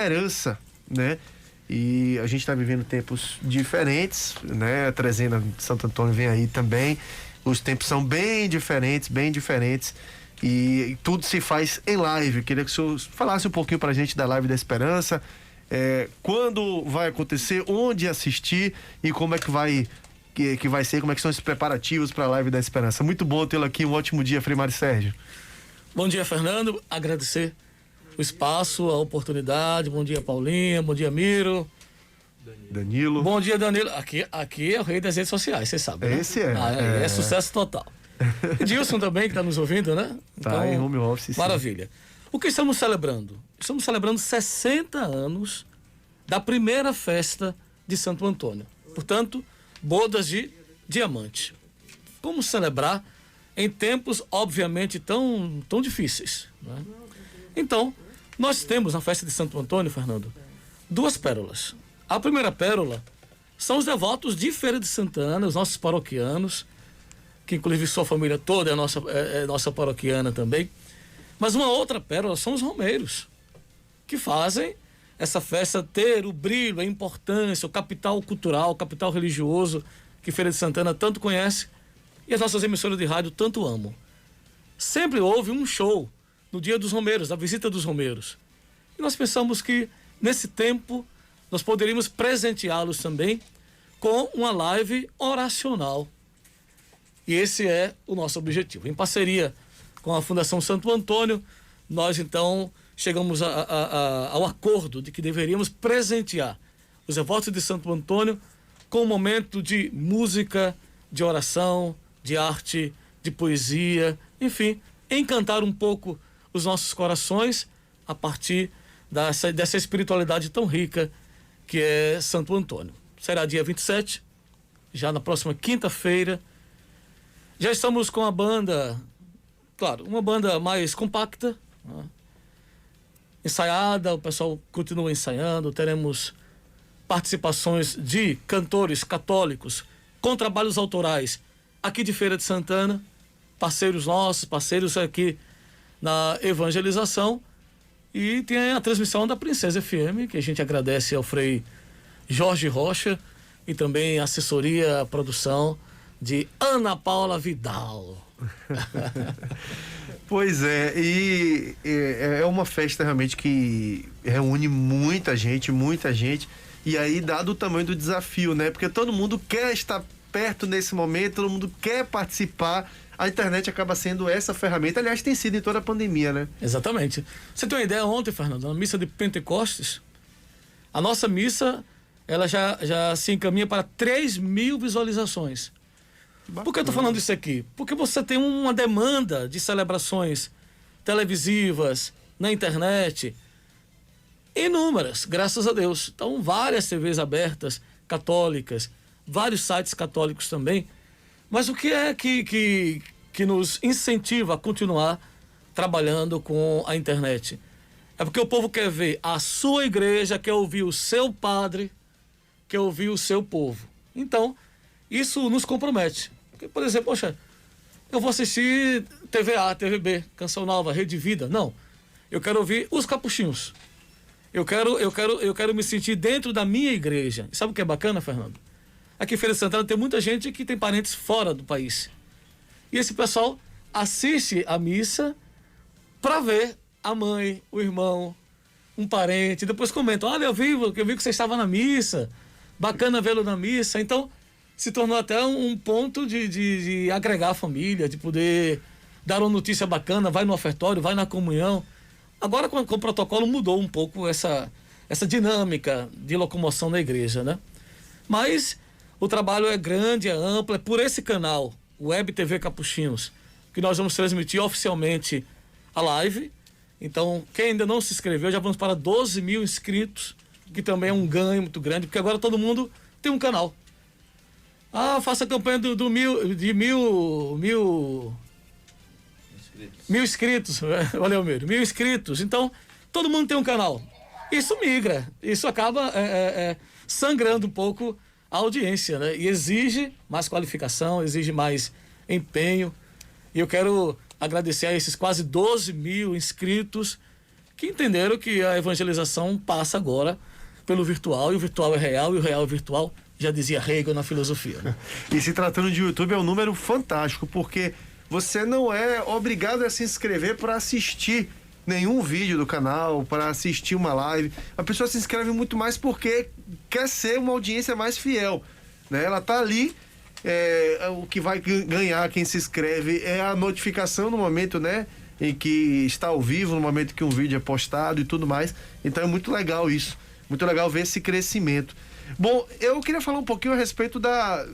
Esperança, né? E a gente está vivendo tempos diferentes, né? A trezena de Santo Antônio vem aí também. Os tempos são bem diferentes. E tudo se faz em live. Queria que o senhor falasse um pouquinho para a gente da Live da Esperança. Quando vai acontecer, onde assistir e como é que vai ser, como é que são os preparativos para a Live da Esperança. Muito bom tê-lo aqui, um ótimo dia, Frei Mário Sérgio. Bom dia, Fernando, agradecer o espaço, a oportunidade. Bom dia, Paulinha, bom dia, Miro. Danilo. Bom dia, Danilo. Aqui é o rei das redes sociais, vocês sabem, né? Esse é sucesso total. Edilson também, que está nos ouvindo, né? Tá então, em home office. Maravilha. O que estamos celebrando? Estamos celebrando 60 anos da primeira festa de Santo Antônio. Portanto, bodas de diamante. Como celebrar em tempos, obviamente, tão difíceis, né? Então, nós temos na festa de Santo Antônio, Fernando, duas pérolas. A primeira pérola são os devotos de Feira de Santana, os nossos paroquianos, que inclusive sua família toda é nossa paroquiana também. Mas uma outra pérola são os romeiros, que fazem essa festa ter o brilho, a importância, o capital cultural, o capital religioso que Feira de Santana tanto conhece e as nossas emissoras de rádio tanto amam. Sempre houve um show no dia dos romeiros, da visita dos romeiros. E nós pensamos que, nesse tempo, nós poderíamos presenteá-los também com uma live oracional. E esse é o nosso objetivo. Em parceria com a Fundação Santo Antônio, nós então chegamos ao acordo de que deveríamos presentear os devotos de Santo Antônio com um momento de música, de oração, de arte, de poesia, enfim, encantar um pouco os nossos corações a partir dessa espiritualidade tão rica que é Santo Antônio. Será dia 27, já na próxima quinta-feira. Já estamos com a banda, claro, uma banda mais compacta, né? Ensaiada, o pessoal continua ensaiando, teremos participações de cantores católicos com trabalhos autorais aqui de Feira de Santana, parceiros nossos, parceiros aqui na evangelização, e tem a transmissão da Princesa FM, que a gente agradece ao Frei Jorge Rocha e também a assessoria, a produção de Ana Paula Vidal. Pois é, e é uma festa realmente que reúne muita gente, e aí dado o tamanho do desafio, né? Porque todo mundo quer estar perto nesse momento, todo mundo quer participar. A internet acaba sendo essa ferramenta, aliás, tem sido em toda a pandemia, né? Exatamente. Você tem uma ideia, ontem, Fernando, na missa de Pentecostes, a nossa missa, ela já se encaminha para 3.000 visualizações. Por que eu estou falando isso aqui? Porque você tem uma demanda de celebrações televisivas, na internet, inúmeras, graças a Deus. Então, várias TVs abertas, católicas, vários sites católicos também. Mas o que é que nos incentiva a continuar trabalhando com a internet? É porque o povo quer ver a sua igreja, quer ouvir o seu padre, quer ouvir o seu povo. Então, isso nos compromete. Porque, por exemplo, poxa, eu vou assistir TVA, TVB, Canção Nova, Rede Vida. Não, eu quero ouvir os capuchinhos. Eu quero me sentir dentro da minha igreja. E sabe o que é bacana, Fernando? Aqui em Feira de Santana tem muita gente que tem parentes fora do país. E esse pessoal assiste a missa para ver a mãe, o irmão, um parente. Depois comenta, olha, eu vi que você estava na missa. Bacana vê-lo na missa. Então, se tornou até um ponto de agregar a família, de poder dar uma notícia bacana, vai no ofertório, vai na comunhão. Agora, com o protocolo, mudou um pouco essa dinâmica de locomoção na igreja, né? Mas o trabalho é grande, é amplo, é por esse canal, Web TV Capuchinhos, que nós vamos transmitir oficialmente a live. Então, quem ainda não se inscreveu, já vamos para 12.000 inscritos, que também é um ganho muito grande, porque agora todo mundo tem um canal. Faça a campanha de mil inscritos. Valeu, Meiro. 1.000 inscritos. Então, todo mundo tem um canal. Isso migra. Isso acaba sangrando um pouco a audiência, né? E exige mais qualificação, exige mais empenho. E eu quero agradecer a esses quase 12.000 inscritos que entenderam que a evangelização passa agora pelo virtual, e o virtual é real, e o real é virtual, já dizia Hegel na filosofia. Né? E se tratando de YouTube, é um número fantástico, porque você não é obrigado a se inscrever para assistir nenhum vídeo do canal, para assistir uma live. A pessoa se inscreve muito mais porque quer ser uma audiência mais fiel, né? Ela tá ali, o que vai ganhar quem se inscreve é a notificação no momento, né, em que está ao vivo, no momento que um vídeo é postado e tudo mais. Então é muito legal isso, muito legal ver esse crescimento. Bom, eu queria falar um pouquinho a respeito da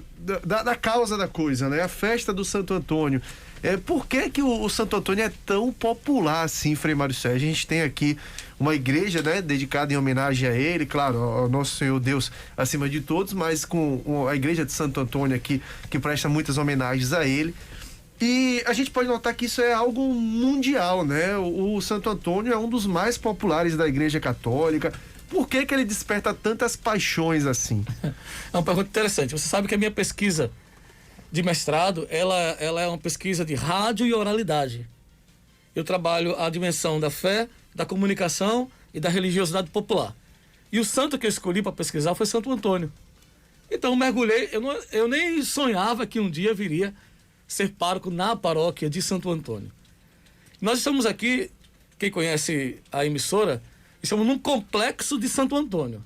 causa da coisa, né? A festa do Santo Antônio. Por que o Santo Antônio é tão popular assim, Frei Mário Sérgio? A gente tem aqui uma igreja, né, dedicada em homenagem a ele, claro, ao nosso Senhor Deus acima de todos, mas com a igreja de Santo Antônio aqui, que presta muitas homenagens a ele. E a gente pode notar que isso é algo mundial, né? O Santo Antônio é um dos mais populares da Igreja Católica. Por que ele desperta tantas paixões assim? É uma pergunta interessante. Você sabe que a minha pesquisa de mestrado, ela é uma pesquisa de rádio e oralidade. Eu trabalho a dimensão da fé, da comunicação e da religiosidade popular. E o santo que eu escolhi para pesquisar foi Santo Antônio. Então eu mergulhei, eu nem sonhava que um dia viria ser pároco na paróquia de Santo Antônio. Nós estamos aqui, quem conhece a emissora, estamos num complexo de Santo Antônio.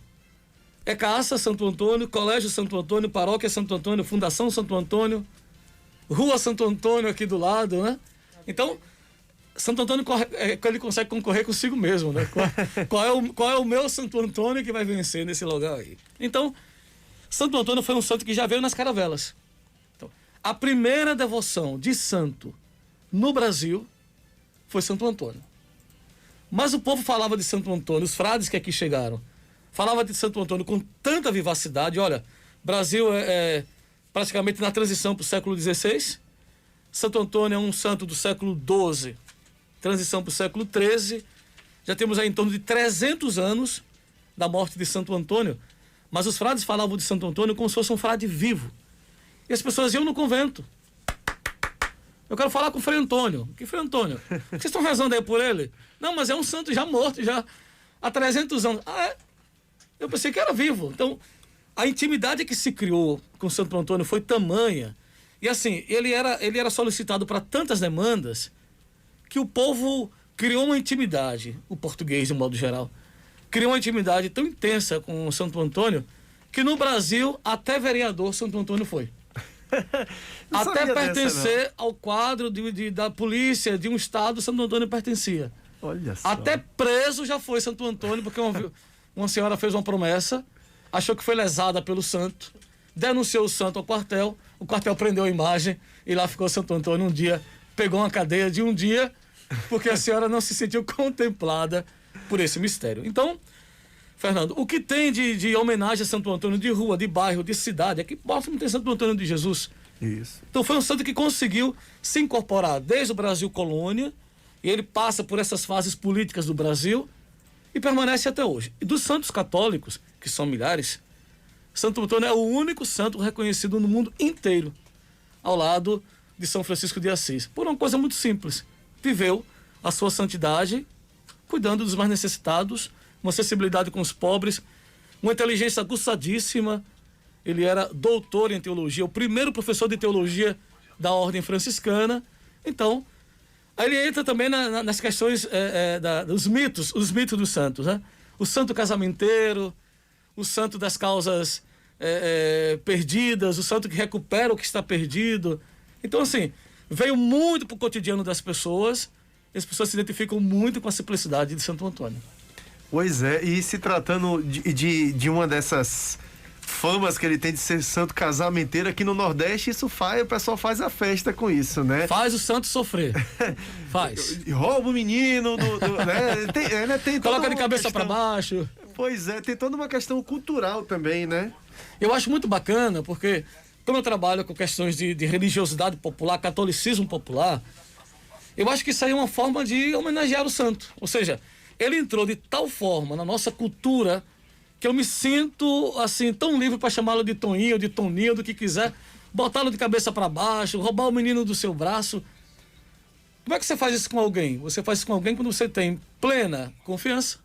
É Caça Santo Antônio, Colégio Santo Antônio, Paróquia Santo Antônio, Fundação Santo Antônio, Rua Santo Antônio aqui do lado, né? Então, Santo Antônio ele consegue concorrer consigo mesmo, né? Qual é o meu Santo Antônio que vai vencer nesse lugar aí? Então, Santo Antônio foi um santo que já veio nas caravelas. Então, a primeira devoção de santo no Brasil foi Santo Antônio. Mas o povo falava de Santo Antônio, os frades que aqui chegaram, falava de Santo Antônio com tanta vivacidade. Olha, Brasil é praticamente na transição para o século XVI. Santo Antônio é um santo do século XII, transição para o século XIII. Já temos aí em torno de 300 anos da morte de Santo Antônio. Mas os frades falavam de Santo Antônio como se fosse um frade vivo. E as pessoas iam no convento. Eu quero falar com o Frei Antônio. Que Frei Antônio? Vocês estão rezando aí por ele? Não, mas é um santo já morto, já há 300 anos. Ah, é? Eu pensei que era vivo. Então, a intimidade que se criou com Santo Antônio foi tamanha. E assim, ele era solicitado para tantas demandas que o povo criou uma intimidade, o português de um modo geral, criou uma intimidade tão intensa com Santo Antônio que no Brasil até vereador Santo Antônio foi. Até pertencer ao quadro da polícia de um estado, Santo Antônio pertencia. Olha só. Até preso já foi Santo Antônio, porque uma senhora fez uma promessa, achou que foi lesada pelo santo, denunciou o santo ao quartel, o quartel prendeu a imagem e lá ficou Santo Antônio um dia, pegou uma cadeia de um dia, porque a senhora não se sentiu contemplada por esse mistério. Então, Fernando, o que tem de homenagem a Santo Antônio de rua, de bairro, de cidade, aqui próximo tem Santo Antônio de Jesus. Isso. Então foi um santo que conseguiu se incorporar desde o Brasil colônia, e ele passa por essas fases políticas do Brasil e permanece até hoje. E dos santos católicos, que são milhares, Santo Antônio é o único santo reconhecido no mundo inteiro, ao lado de São Francisco de Assis. Por uma coisa muito simples. Viveu a sua santidade, cuidando dos mais necessitados, uma sensibilidade com os pobres, uma inteligência aguçadíssima. Ele era doutor em teologia, o primeiro professor de teologia da ordem franciscana. Então, aí ele entra também nas questões dos mitos, os mitos dos santos, né? O santo casamenteiro, o santo das causas perdidas, o santo que recupera o que está perdido. Então, assim, veio muito para o cotidiano das pessoas, e as pessoas se identificam muito com a simplicidade de Santo Antônio. Pois é, e se tratando de uma dessas famas que ele tem de ser santo casamenteiro aqui no Nordeste, o pessoal faz a festa com isso, né? Faz o santo sofrer. Faz. Rouba o menino, né? Tem coloca de cabeça questão... para baixo. Pois é, tem toda uma questão cultural também, né? Eu acho muito bacana, porque como eu trabalho com questões de religiosidade popular, catolicismo popular, eu acho que isso aí é uma forma de homenagear o santo. Ou seja, ele entrou de tal forma na nossa cultura que eu me sinto, assim, tão livre para chamá-lo de Toninho, de Toninho, do que quiser, botá-lo de cabeça para baixo, roubar o menino do seu braço. Como é que você faz isso com alguém? Você faz isso com alguém quando você tem plena confiança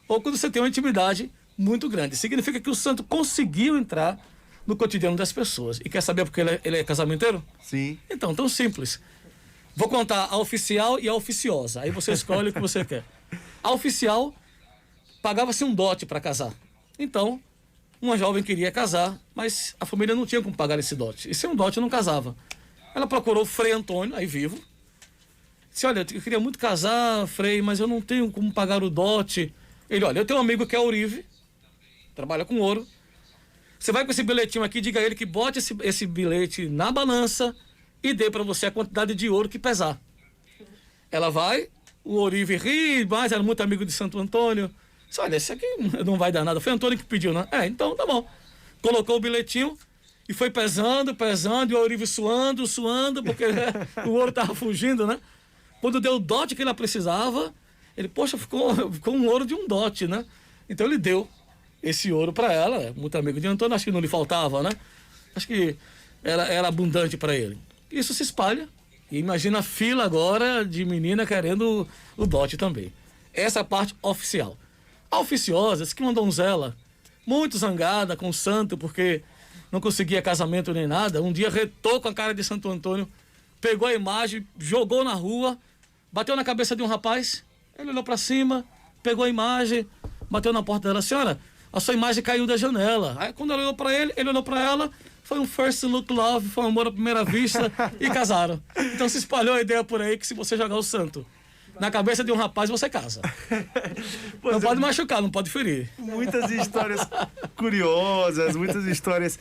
ou quando você tem uma intimidade muito grande. Significa que o santo conseguiu entrar no cotidiano das pessoas. E quer saber porque ele é casamenteiro? Sim. Então, tão simples. Vou contar a oficial e a oficiosa. Aí você escolhe o que você quer. A oficial pagava-se um dote para casar. Então, uma jovem queria casar, mas a família não tinha como pagar esse dote. E sem um dote não casava. Ela procurou o Frei Antônio, aí vivo. Disse, olha, eu queria muito casar, Frei, mas eu não tenho como pagar o dote. Ele, olha, eu tenho um amigo que é ourive, trabalha com ouro. Você vai com esse bilhetinho aqui, diga a ele que bote esse bilhete na balança e dê para você a quantidade de ouro que pesar. Ela vai, o ourive ri, mas era muito amigo de Santo Antônio. Disse, olha, esse aqui não vai dar nada. Foi Antônio que pediu, né? Então tá bom. Colocou o bilhetinho e foi pesando, e o ourive suando, porque o ouro tava fugindo, né? Quando deu o dote que ela precisava, ele, poxa, ficou um ouro de um dote, né? Então ele deu esse ouro para ela, muito amigo de Antônio, acho que não lhe faltava, né? Acho que era abundante para ele. Isso se espalha, e imagina a fila agora de menina querendo o dote também. Essa é a parte oficial. A oficiosa, essa que é uma donzela, muito zangada com o santo, porque não conseguia casamento nem nada, um dia retou com a cara de Santo Antônio, pegou a imagem, jogou na rua, bateu na cabeça de um rapaz, ele olhou para cima, pegou a imagem, bateu na porta dela, senhora, a sua imagem caiu da janela. Aí quando ela olhou para ele olhou para ela, foi um first look love, foi um amor à primeira vista e casaram. Então se espalhou a ideia por aí que se você jogar o santo na cabeça de um rapaz, você casa. Não pode machucar, não pode ferir. Muitas histórias curiosas, muitas histórias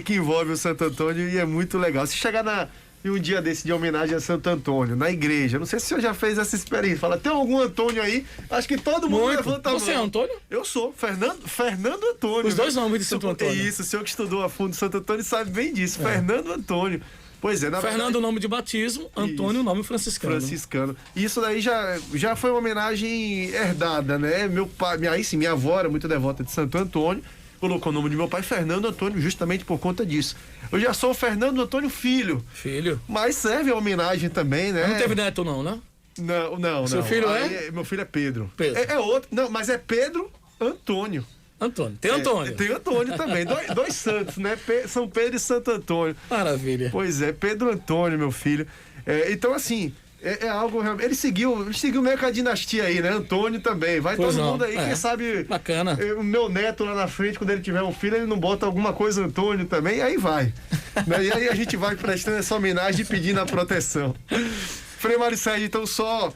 que envolvem o Santo Antônio e é muito legal. Se chegar em um dia desse de homenagem a Santo Antônio, na igreja, não sei se o senhor já fez essa experiência. Fala, tem algum Antônio aí? Acho que todo mundo levanta a mão. Você é Antônio? Eu sou, Fernando Antônio. Os dois nomes de Santo Antônio. Isso, o senhor que estudou a fundo Santo Antônio sabe bem disso. Fernando Antônio. Pois é, na Fernando, verdade, o nome de batismo, Antônio, o nome franciscano. Franciscano. Isso daí já foi uma homenagem herdada, né? Meu pai, minha avó era muito devota de Santo Antônio, colocou o nome de meu pai, Fernando Antônio, justamente por conta disso. Eu já sou o Fernando Antônio Filho. Filho. Mas serve a homenagem também, né? Não teve neto não, né? Não. Seu filho Meu filho é Pedro. Pedro. É outro. Não, mas é Pedro Antônio. Antônio. Tem Antônio. Tem Antônio também. Dois santos, né? São Pedro e Santo Antônio. Maravilha. Pois é, Pedro Antônio, meu filho. Então, assim, é algo realmente. Ele seguiu meio com a dinastia aí, né? Antônio também. Vai Pois todo não. mundo aí, quem sabe. Bacana. O meu neto lá na frente, quando ele tiver um filho, ele não bota alguma coisa Antônio também, aí vai. Né? E aí a gente vai prestando essa homenagem e pedindo a proteção. Frei Maricede, então só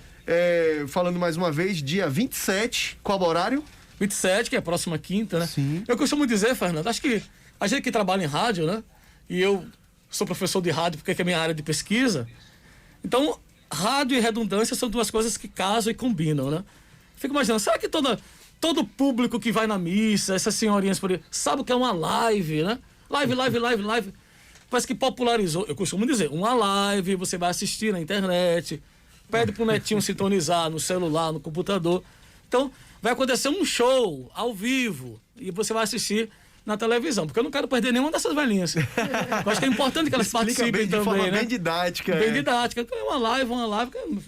falando mais uma vez, dia 27, qual o horário? 27, que é a próxima quinta, né? Sim. Eu costumo dizer, Fernando, acho que a gente que trabalha em rádio, né? E eu sou professor de rádio porque é a minha área de pesquisa. Então, rádio e redundância são duas coisas que casam e combinam, né? Fico imaginando, será que todo público que vai na missa, essas senhorinhas por aí, sabe o que é uma live, né? Live. Parece que popularizou, eu costumo dizer, uma live, você vai assistir na internet, pede pro netinho sintonizar no celular, no computador. Então, vai acontecer um show ao vivo e você vai assistir na televisão, porque eu não quero perder nenhuma dessas velhinhas. Eu acho que é importante que elas participem bem, também, de forma né? bem didática. Bem didática. Uma live,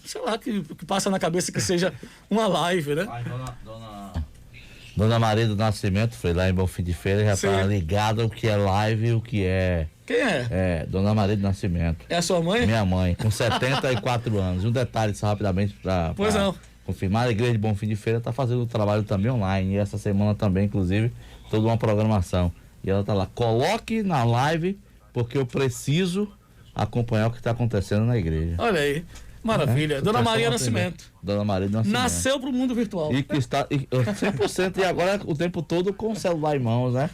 sei lá, que passa na cabeça que seja uma live, né? Dona Maria do Nascimento foi lá em Bonfim de Feira, já tá ligada o que é live e o que é... Quem é? Dona Maria do Nascimento. É a sua mãe? Minha mãe, com 74 anos. E um detalhe só rapidamente para confirmar, a Igreja de Bonfim de Feira está fazendo um trabalho também online, e essa semana também, inclusive, toda uma programação. E ela tá lá, coloque na live, porque eu preciso acompanhar o que está acontecendo na igreja. Olha aí, maravilha. Dona Maria Nascimento. Dona Maria do Nascimento. Nasceu pro mundo virtual. E que está 100% e agora o tempo todo com o celular em mãos, né?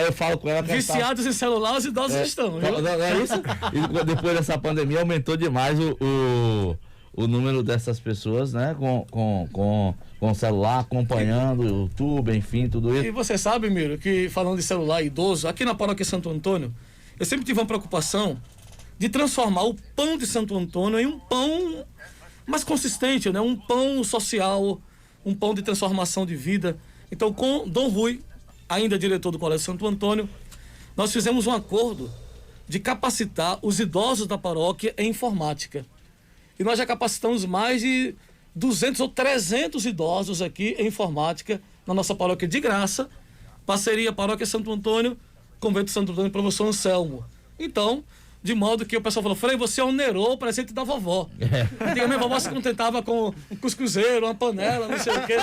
Eu falo com ela que Viciados em celular, os idosos estão. Viu? Não é isso? E depois dessa pandemia aumentou demais o número dessas pessoas, né? Com o celular, acompanhando o YouTube, enfim, tudo isso. E você sabe, Miro, que falando de celular idoso, aqui na paróquia Santo Antônio, eu sempre tive uma preocupação de transformar o pão de Santo Antônio em um pão mais consistente, né? Um pão social, um pão de transformação de vida. Então, com Dom Rui, ainda diretor do Colégio Santo Antônio, nós fizemos um acordo de capacitar os idosos da paróquia em informática. E nós já capacitamos mais de 200 ou 300 idosos aqui em informática na nossa paróquia de graça. Parceria Paróquia Santo Antônio, Convento Santo Antônio, professor Anselmo. Então, de modo que o pessoal falou, Frei, você onerou o presente da vovó. Antigamente a vovó se contentava com um cuscuzeiro, uma panela, não sei o quê.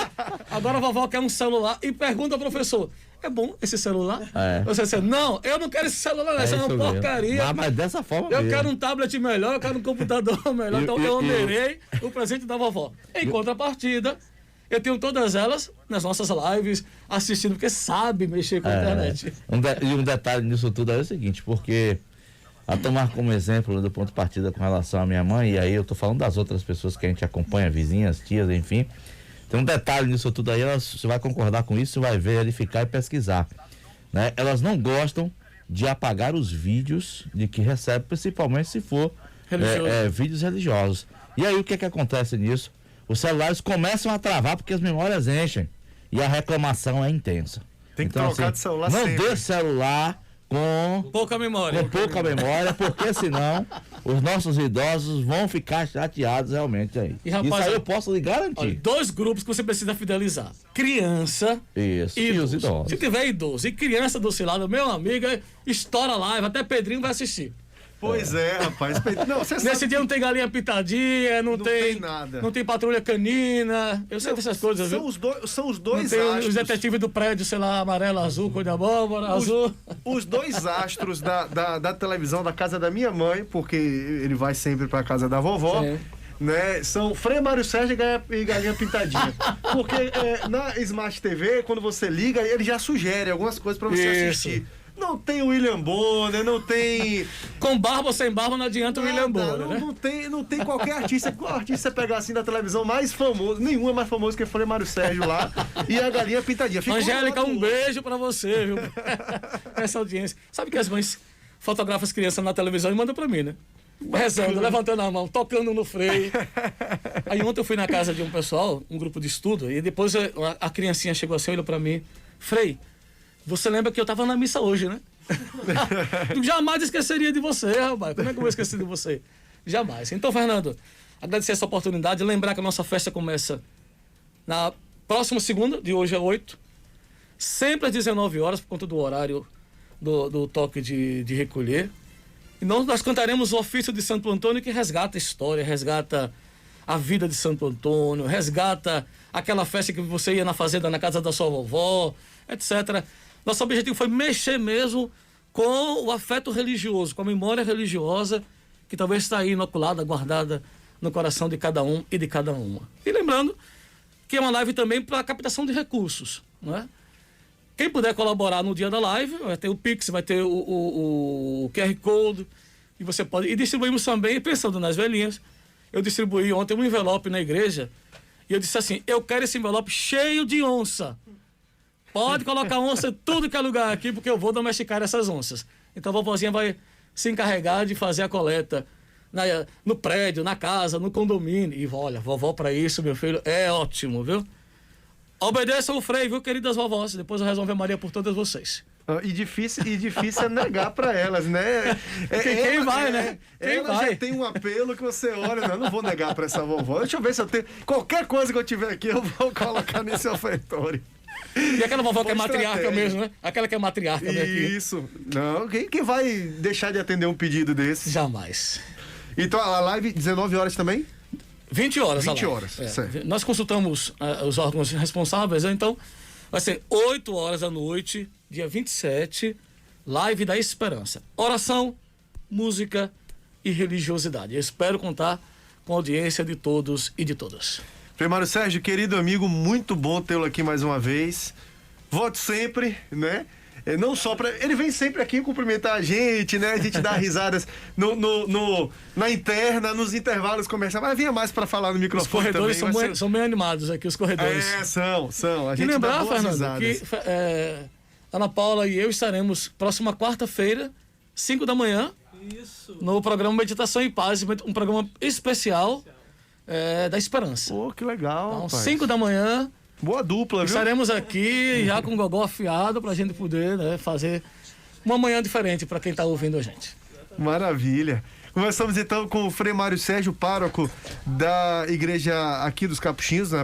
Agora a vovó quer um celular e pergunta ao professor, é bom esse celular? Você disse, não, eu não quero esse celular, essa é uma porcaria. Mas dessa forma eu quero um tablet melhor, eu quero um computador melhor, então eu onerei o presente da vovó. Em contrapartida, eu tenho todas elas nas nossas lives assistindo, porque sabe mexer com a internet. E um detalhe nisso tudo é o seguinte, porque a tomar como exemplo do ponto de partida com relação à minha mãe, e aí eu tô falando das outras pessoas que a gente acompanha, vizinhas, tias, enfim, tem um detalhe nisso tudo aí, você vai concordar com isso, vai verificar e pesquisar, né? Elas não gostam de apagar os vídeos de que recebe, principalmente se for vídeos religiosos. E aí o que acontece nisso? Os celulares começam a travar porque as memórias enchem e a reclamação é intensa. Tem que trocar de celular não sempre. dê celular com pouca memória. Porque senão os nossos idosos vão ficar chateados realmente aí. E, rapaz, isso aí eu posso lhe garantir. Olha, 2 grupos que você precisa fidelizar. Criança e os idosos. Se tiver idoso e criança do seu lado, meu amigo, estoura a live, até Pedrinho vai assistir. Pois rapaz. Não, você Nesse sabe dia não tem galinha pitadinha, não tem nada. Não tem patrulha canina. Eu sei dessas coisas, viu? São os dois não tem astros. os detetives do prédio, sei lá, amarelo, azul, cor de abóbora, azul. Os dois astros da televisão da casa da minha mãe, porque ele vai sempre pra casa da vovó. Sim. Né, são Frei Mário Sérgio e Galinha Pintadinha. Porque na Smart TV, quando você liga, ele já sugere algumas coisas pra você assistir. Não tem o William Bonner, não tem... Com barba ou sem barba não adianta o William Bonner, né? Não tem qualquer artista. Qual artista você pegar assim da televisão mais famoso? Nenhum é mais famoso que Frei Mário Sérgio lá e a Galinha Pintadinha. Ficou Angélica, um beijo pra você, viu? Essa audiência. Sabe que as mães fotografam as crianças na televisão e mandam pra mim, né? Rezando, levantando a mão, tocando no freio. Aí ontem eu fui na casa de um pessoal, um grupo de estudo, e depois a criancinha chegou assim, olhou pra mim, Frei, você lembra que eu tava na missa hoje, né? Eu jamais esqueceria de você, rapaz. Como é que eu vou esquecer de você? Jamais. Então, Fernando, agradecer essa oportunidade, lembrar que a nossa festa começa na próxima segunda, de hoje a 8, sempre às 19 horas, por conta do horário do toque de recolher. E nós cantaremos o ofício de Santo Antônio, que resgata a história, resgata a vida de Santo Antônio, resgata aquela festa que você ia na fazenda, na casa da sua vovó, etc. Nosso objetivo foi mexer mesmo com o afeto religioso, com a memória religiosa, que talvez está aí inoculada, guardada no coração de cada um e de cada uma. E lembrando que é uma live também para captação de recursos, não é? Quem puder colaborar no dia da live, vai ter o Pix, vai ter o QR Code, e você pode... E distribuímos também, pensando nas velhinhas, eu distribuí ontem um envelope na igreja, e eu disse assim, eu quero esse envelope cheio de onça. Pode colocar onça em tudo que é lugar aqui, porque eu vou domesticar essas onças. Então a vovozinha vai se encarregar de fazer a coleta no prédio, na casa, no condomínio. E olha, vovó para isso, meu filho, é ótimo, viu? Obedeçam o Frei, viu, queridas vovós? Depois eu resolvo a Maria por todas vocês. E difícil é negar para elas, né? Quem vai, né? Ela já tem um apelo que você olha, não vou negar para essa vovó. Deixa eu ver se eu tenho... Qualquer coisa que eu tiver aqui, eu vou colocar nesse ofertório. E aquela vovó que é matriarca mesmo, né? Aquela que é matriarca aqui. Isso. Não, quem vai deixar de atender um pedido desse? Jamais. Então a live, 19 horas também? 20 horas. 20 horas, certo. Nós consultamos os órgãos responsáveis, então vai ser 8 horas da noite, dia 27, live da Esperança. Oração, música e religiosidade. Eu espero contar com a audiência de todos e de todas. Frei Mário Sérgio, querido amigo, muito bom tê-lo aqui mais uma vez. Volte sempre, né? Não só para... Ele vem sempre aqui cumprimentar a gente, né? A gente dá risadas na interna, nos intervalos comerciais. Mas vinha mais para falar no microfone também. Os corredores são bem animados aqui, os corredores. São. A gente lembrar, dá boas Fernando, risadas. que Ana Paula e eu estaremos próxima quarta-feira, 5 da manhã, no programa Meditação e Paz, um programa especial da Esperança. Pô, que legal, Então, rapaz. 5 da manhã... Boa dupla, viu? Estaremos aqui já com o gogó afiado para a gente poder, né, fazer uma manhã diferente para quem está ouvindo a gente. Maravilha. Começamos então com o Frei Mário Sérgio, pároco da igreja aqui dos Capuchinhos, né?